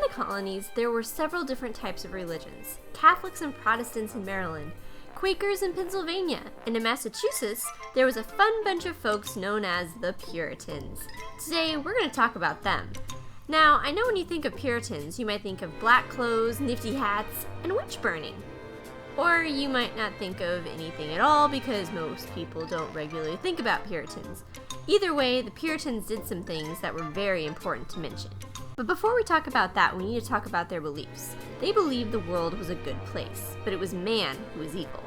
the colonies, there were several different types of religions. Catholics and Protestants in Maryland, Quakers in Pennsylvania, and in Massachusetts, there was a fun bunch of folks known as the Puritans. Today, we're going to talk about them. Now, I know when you think of Puritans, you might think of black clothes, nifty hats, and witch burning. Or you might not think of anything at all because most people don't regularly think about Puritans. Either way, the Puritans did some things that were very important to mention. But before we talk about that, we need to talk about their beliefs. They believed the world was a good place, but it was man who was evil.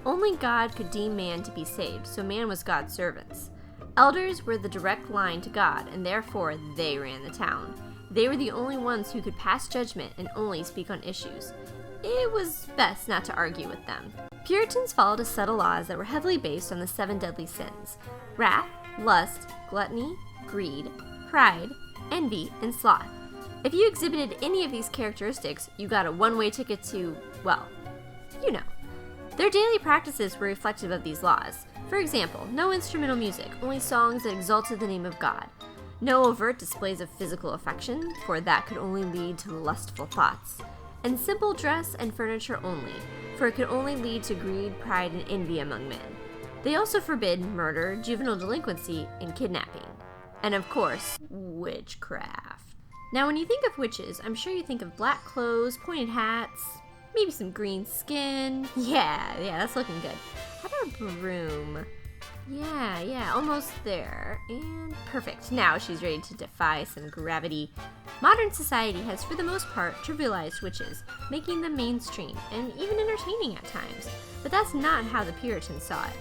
Only God could deem man to be saved, so man was God's servants. Elders were the direct line to God, and therefore they ran the town. They were the only ones who could pass judgment and only speak on issues. It was best not to argue with them. Puritans followed a set of laws that were heavily based on the 7 deadly sins: wrath, lust, gluttony, greed, pride, envy, and sloth. If you exhibited any of these characteristics, you got a one-way ticket to, well, you know. Their daily practices were reflective of these laws. For example, no instrumental music, only songs that exalted the name of God. No overt displays of physical affection, for that could only lead to lustful thoughts. And simple dress and furniture only, for it could only lead to greed, pride, and envy among men. They also forbid murder, juvenile delinquency, and kidnapping. And of course, witchcraft. Now when you think of witches, I'm sure you think of black clothes, pointed hats, maybe some green skin. Yeah, that's looking good. How about a broom? Yeah, almost there. And perfect. Now she's ready to defy some gravity. Modern society has, for the most part, trivialized witches, making them mainstream and even entertaining at times. But that's not how the Puritans saw it.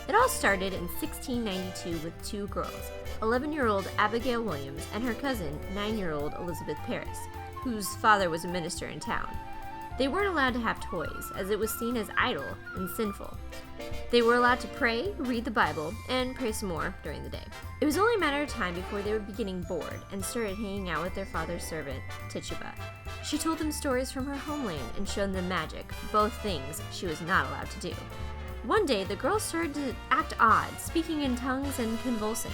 It all started in 1692 with 2 girls, 11-year-old Abigail Williams and her cousin, 9-year-old Elizabeth Parris, whose father was a minister in town. They weren't allowed to have toys, as it was seen as idle and sinful. They were allowed to pray, read the Bible, and pray some more during the day. It was only a matter of time before they would be getting bored and started hanging out with their father's servant, Tituba. She told them stories from her homeland and showed them magic, both things she was not allowed to do. One day, the girls started to act odd, speaking in tongues and convulsing.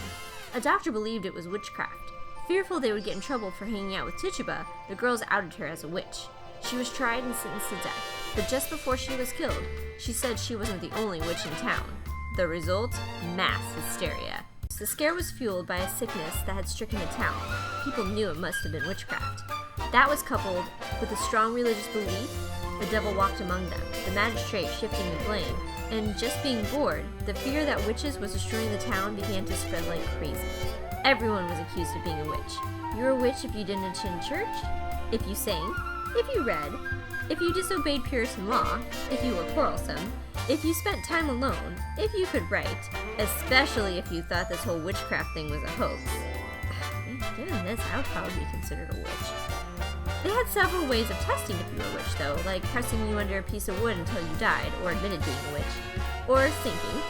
A doctor believed it was witchcraft. Fearful they would get in trouble for hanging out with Tituba, the girls outed her as a witch. She was tried and sentenced to death, but just before she was killed, she said she wasn't the only witch in town. The result? Mass hysteria. The scare was fueled by a sickness that had stricken the town. People knew it must have been witchcraft. That was coupled with a strong religious belief the devil walked among them, the magistrate shifting the blame, and just being bored, the fear that witches was destroying the town began to spread like crazy. Everyone was accused of being a witch. You're a witch if you didn't attend church, if you sang, if you read, if you disobeyed Puritan law, if you were quarrelsome, if you spent time alone, if you could write, especially if you thought this whole witchcraft thing was a hoax. Given this, I would probably be considered a witch. They had several ways of testing if you were a witch, though, like pressing you under a piece of wood until you died, or admitted being a witch, or sinking,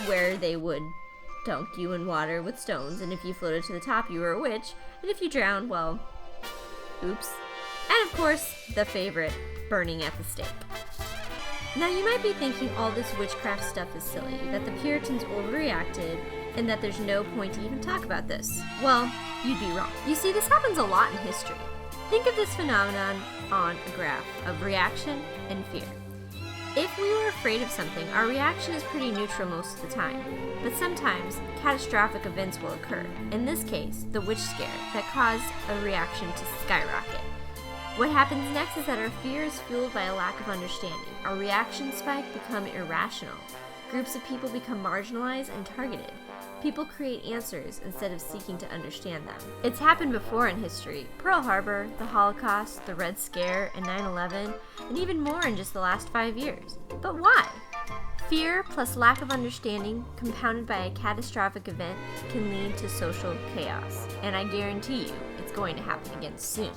where they would dunk you in water with stones, and if you floated to the top, you were a witch, and if you drowned, well, oops. And of course, the favorite, burning at the stake. Now you might be thinking all this witchcraft stuff is silly, that the Puritans overreacted, and that there's no point to even talk about this. Well, you'd be wrong. You see, this happens a lot in history. Think of this phenomenon on a graph of reaction and fear. If we were afraid of something, our reaction is pretty neutral most of the time, but sometimes catastrophic events will occur. In this case, the witch scare that caused a reaction to skyrocket. What happens next is that our fear is fueled by a lack of understanding. Our reaction spike become irrational. Groups of people become marginalized and targeted. People create answers instead of seeking to understand them. It's happened before in history. Pearl Harbor, the Holocaust, the Red Scare, and 9/11, and even more in just the last 5 years. But why? Fear plus lack of understanding, compounded by a catastrophic event, can lead to social chaos. And I guarantee you, it's going to happen again soon.